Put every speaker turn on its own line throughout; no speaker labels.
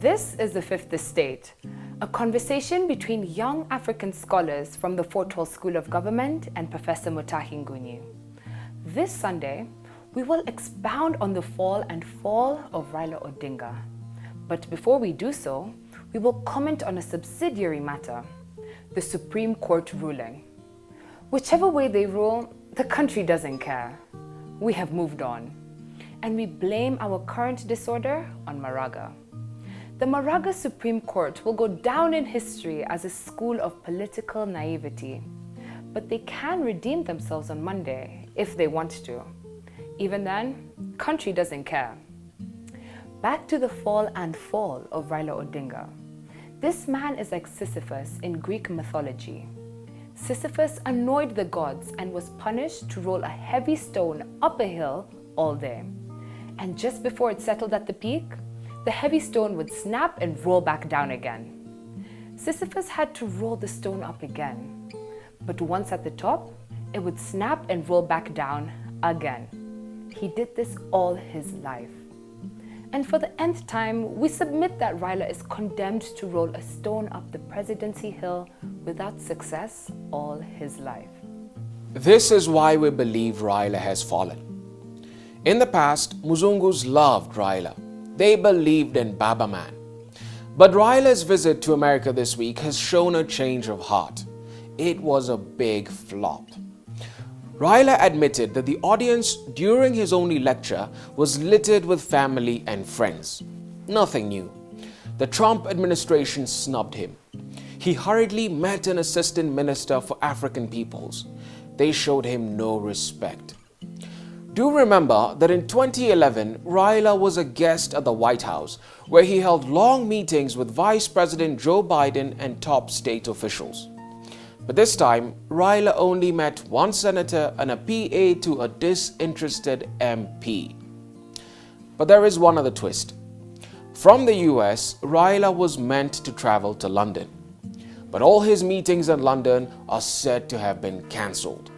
This is the Fifth Estate, a conversation between young African scholars from the Fort Hall School of Government and Professor Mutahi Nguni. This Sunday, we will expound on the fall and fall of Raila Odinga. But before we do so, we will comment on a subsidiary matter, the Supreme Court ruling. Whichever way they rule, the country doesn't care. We have moved on, and we blame our current disorder on Maraga. The Maraga Supreme Court will go down in history as a school of political naivety, but they can redeem themselves on Monday if they want to. Even then, country doesn't care. Back to the fall and fall of Raila Odinga. This man is like Sisyphus in Greek mythology. Sisyphus annoyed the gods and was punished to roll a heavy stone up a hill all day. And just before it settled at the peak, the heavy stone would snap and roll back down again. Sisyphus had to roll the stone up again. But once at the top, it would snap and roll back down again. He did this all his life. And for the nth time, we submit that Raila is condemned to roll a stone up the presidency hill without success all his life.
This is why we believe Raila has fallen. In the past, Muzungus loved Raila. They believed in Baba Man. But Raila's visit to America this week has shown a change of heart. It was a big flop. Raila admitted that the audience during his only lecture was littered with family and friends. Nothing new. The Trump administration snubbed him. He hurriedly met an assistant minister for African peoples. They showed him no respect. Do remember that in 2011, Raila was a guest at the White House, where he held long meetings with Vice President Joe Biden and top state officials. But this time, Raila only met one senator and a PA to a disinterested MP. But there is one other twist. From the US, Raila was meant to travel to London. But all his meetings in London are said to have been cancelled.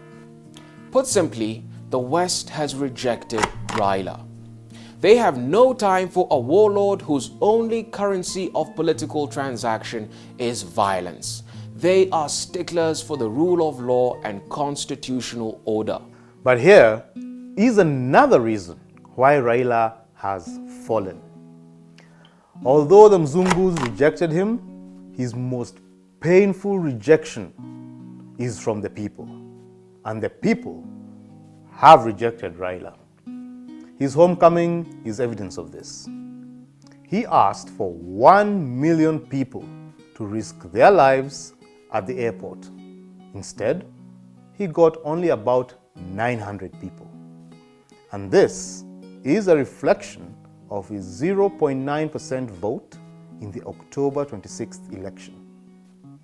Put simply, the West has rejected Raila. They have no time for a warlord whose only currency of political transaction is violence. They are sticklers for the rule of law and constitutional order.
But here is another reason why Raila has fallen. Although the Mzungus rejected him, his most painful rejection is from the people. And the people have rejected Raila. His homecoming is evidence of this. He asked for 1 million people to risk their lives at the airport. Instead, he got only about 900 people. And this is a reflection of his 0.9% vote in the October 26th election.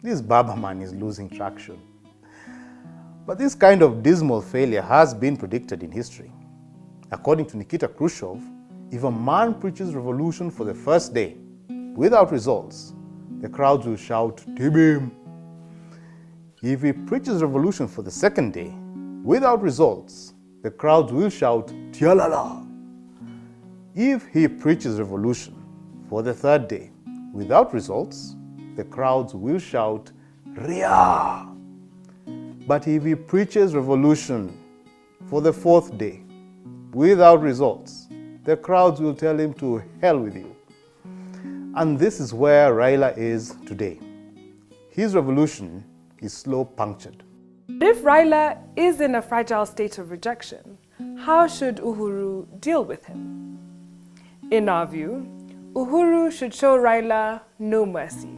This Baba man is losing traction. But this kind of dismal failure has been predicted in history. According to Nikita Khrushchev, if a man preaches revolution for the first day without results, the crowds will shout, "Tibim." If he preaches revolution for the second day without results, the crowds will shout, "Tialala." If he preaches revolution for the third day without results, the crowds will shout, "Ria." But if he preaches revolution for the fourth day without results, the crowds will tell him to hell with you. And this is where Raila is today. His revolution is slow punctured.
If Raila is in a fragile state of rejection, how should Uhuru deal with him? In our view, Uhuru should show Raila no mercy,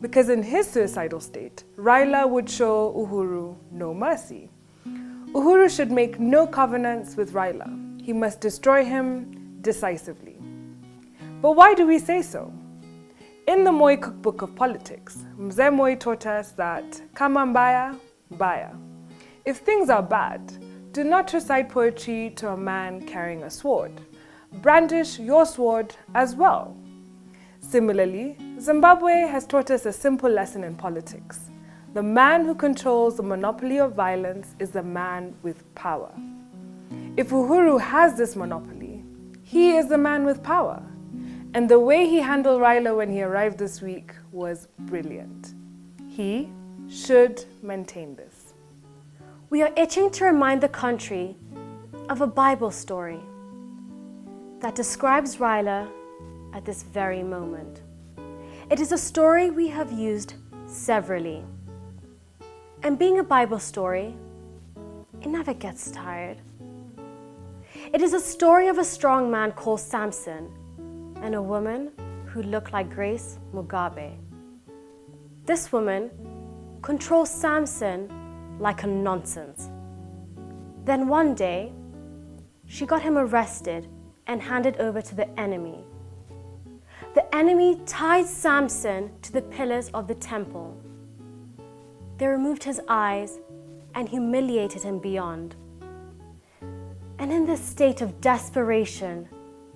because in his suicidal state, Raila would show Uhuru no mercy. Uhuru should make no covenants with Raila. He must destroy him decisively. But why do we say so? In the Moi Cookbook of Politics, Mzee Moi taught us that kama mbaya, mbaya. If things are bad, do not recite poetry to a man carrying a sword. Brandish your sword as well. Similarly, Zimbabwe has taught us a simple lesson in politics. The man who controls the monopoly of violence is the man with power. If Uhuru has this monopoly, he is the man with power. And the way he handled Raila when he arrived this week was brilliant. He should maintain this.
We are itching to remind the country of a Bible story that describes Raila at this very moment. It is a story we have used severally. And being a Bible story, it never gets tired. It is a story of a strong man called Samson and a woman who looked like Grace Mugabe. This woman controls Samson like a nonsense. Then one day, she got him arrested and handed over to the enemy. The enemy tied Samson to the pillars of the temple. They removed his eyes and humiliated him beyond. And in this state of desperation,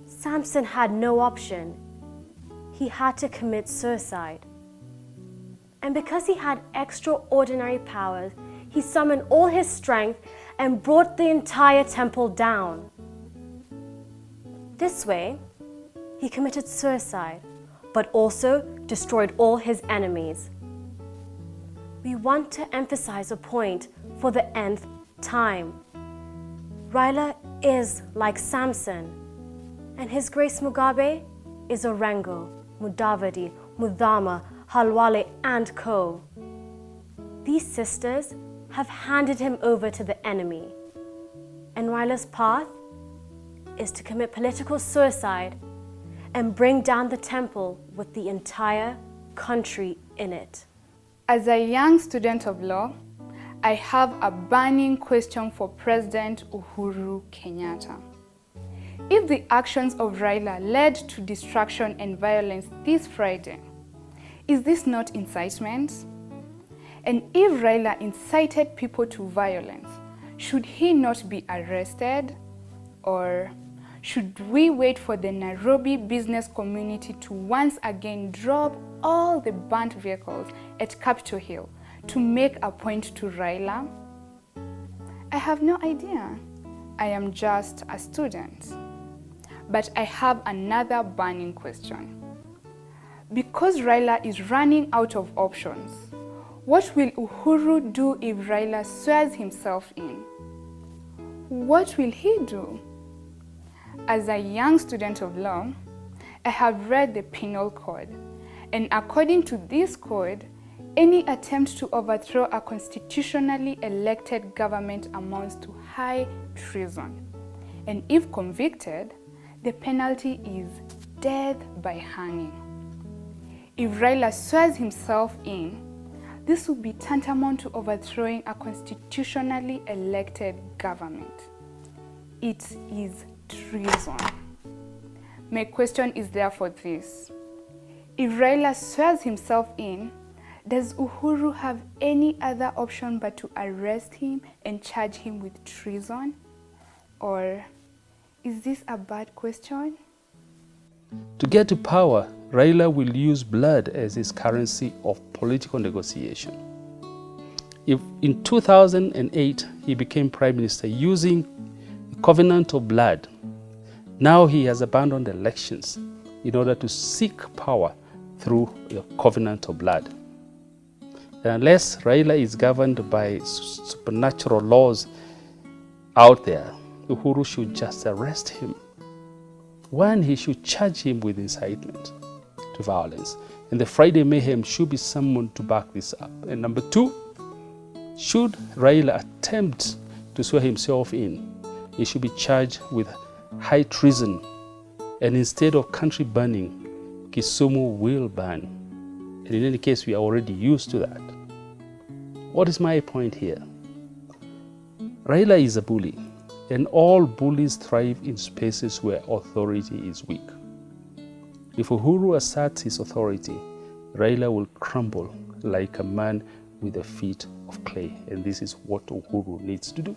Samson had no option. He had to commit suicide. And because he had extraordinary powers, he summoned all his strength and brought the entire temple down. This way, he committed suicide, but also destroyed all his enemies. We want to emphasize a point for the nth time. Raila is like Samson, and his Grace Mugabe is Orengo, Mudavadi, Mudhama, Halwale, and co. These sisters have handed him over to the enemy, and Raila's path is to commit political suicide and bring down the temple with the entire country in it.
As a young student of law, I have a burning question for President Uhuru Kenyatta. If the actions of Raila led to destruction and violence this Friday, is this not incitement? And if Raila incited people to violence, should he not be arrested? Or should we wait for the Nairobi business community to once again drop all the burnt vehicles at Capitol Hill to make a point to Raila? I have no idea. I am just a student. But I have another burning question. Because Raila is running out of options, what will Uhuru do if Raila swears himself in? What will he do? As a young student of law, I have read the penal code, and according to this code, any attempt to overthrow a constitutionally elected government amounts to high treason. And if convicted, the penalty is death by hanging. If Raila swears himself in, this would be tantamount to overthrowing a constitutionally elected government. It is treason. My question is therefore this: if Raila swears himself in, does Uhuru have any other option but to arrest him and charge him with treason? Or is this a bad question?
To get to power, Raila will use blood as his currency of political negotiation. If in 2008 he became prime minister using the covenant of blood, now he has abandoned elections in order to seek power through the covenant of blood. And unless Raila is governed by supernatural laws out there, Uhuru should just arrest him. One, he should charge him with incitement to violence, and the Friday mayhem should be summoned to back this up. And number two, should Raila attempt to swear himself in, he should be charged with high treason, and instead of country burning, Kisumu will burn. And in any case, we are already used to that. What is my point here? Raila is a bully, and all bullies thrive in spaces where authority is weak. If Uhuru asserts his authority, Raila will crumble like a man with the feet of clay, and this is what Uhuru needs to do.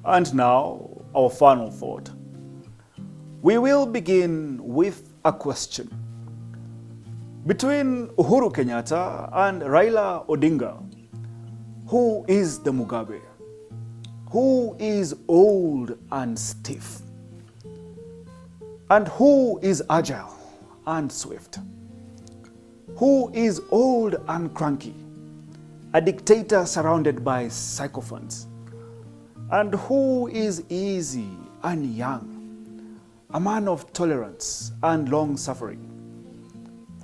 And now, our final thought. We will begin with a question. Between Uhuru Kenyatta and Raila Odinga, who is the Mugabe? Who is old and stiff? And who is agile and swift? Who is old and cranky? A dictator surrounded by sycophants? And who is easy and young? A man of tolerance and long suffering?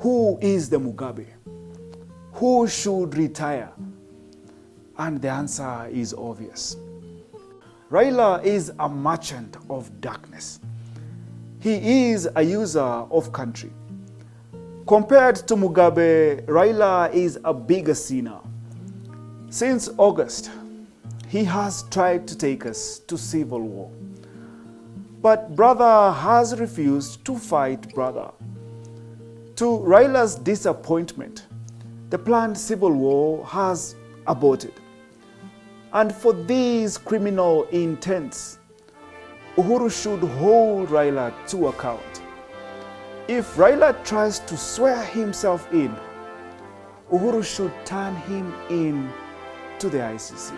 Who is the Mugabe? Who should retire? And the answer is obvious. Raila is a merchant of darkness. He is a user of country. Compared to Mugabe, Raila is a bigger sinner. Since August, he has tried to take us to civil war. But brother has refused to fight brother. To Raila's disappointment, the planned civil war has aborted. And for these criminal intents, Uhuru should hold Raila to account. If Raila tries to swear himself in, Uhuru should turn him in to the ICC.